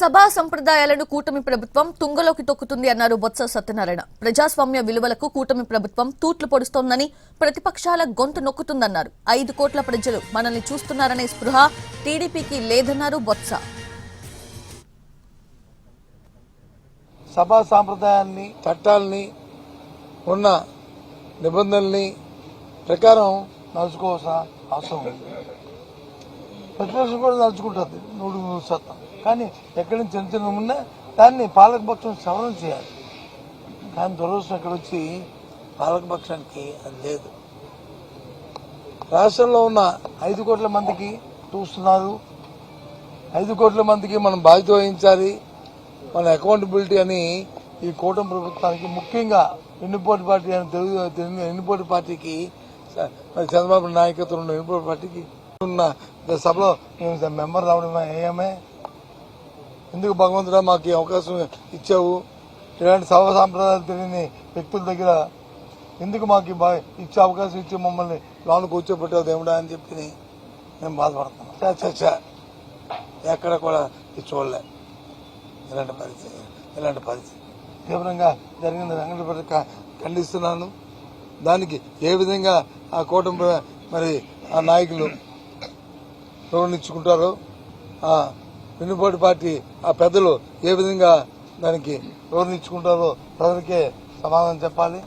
సభా సంప్రదాయాలను కూటమి ప్రభుత్వం తుంగలోకి తొక్కుతుంది అన్నారు బొత్స సత్యనారాయణ. ప్రజాస్వామ్య విలువలకు కూటమి ప్రభుత్వం తూట్లు పొడుస్తోందని, ప్రతిపక్షాల గొంతు నొక్కుతుందన్నారు. 5 కోట్ల ప్రజలు మనల్ని చూస్తున్నారనే స్పృహ టీడీపీకి లేదన్నారు బొత్స. సభా సాంప్రదాయాన్ని, చట్టాలని, ఉన్న నిబంధనల్ని ప్రకారం నడుచుకోవాల్సిన అవసరం ఉంది. ప్రతిపక్షం కూడా నడుచుకుంటుంది 100%. కానీ ఎక్కడి నుంచి చిన్న చిన్న ఉన్నా దాన్ని పాలకపక్షం సవరణ చేయాలి. కానీ దురదృష్టం ఎక్కడ వచ్చి పాలకపక్షానికి అది లేదు. రాష్ట్రంలో ఉన్న 5 కోట్ల మందికి చూస్తున్నారు. 5 కోట్ల మందికి మనం బాధ్యత వహించాలి, మన అకౌంటబిలిటీ అని ఈ కూటమి ప్రభుత్వానికి, ముఖ్యంగా ఎన్నిపోటీ పార్టీ అని తెలుగు ఎన్నిపోటీ పార్టీకి, చంద్రబాబు నాయకత్వం ఉన్న ఎన్నిపోటీ పార్టీకి ఉన్న సభలో మేము మెంబర్ రావడం ఏమే, ఎందుకు భగవంతుడా మాకు అవకాశం ఇచ్చావు, ఇలాంటి సభ సాంప్రదాయాలు తెలియని వ్యక్తుల దగ్గర ఎందుకు మాకు ఇచ్చే అవకాశం ఇచ్చి మమ్మల్ని లోను కూర్చోబెట్టావు దేవుడా అని చెప్పి మేము బాధపడుతున్నాం. ఎక్కడ కూడా చూడలే ఇలాంటి పరిస్థితి తీవ్రంగా జరిగిన సంఘటన ఖండిస్తున్నాను. దానికి ఏ విధంగా ఆ కూటమి మరి ఆ నాయకులు గౌరవించుకుంటారో, ఆ వెన్నుపోటు పార్టీ ఆ పెద్దలు ఏ విధంగా దానికి గౌరవించుకుంటారో ప్రజలకే సమాధానం చెప్పాలి.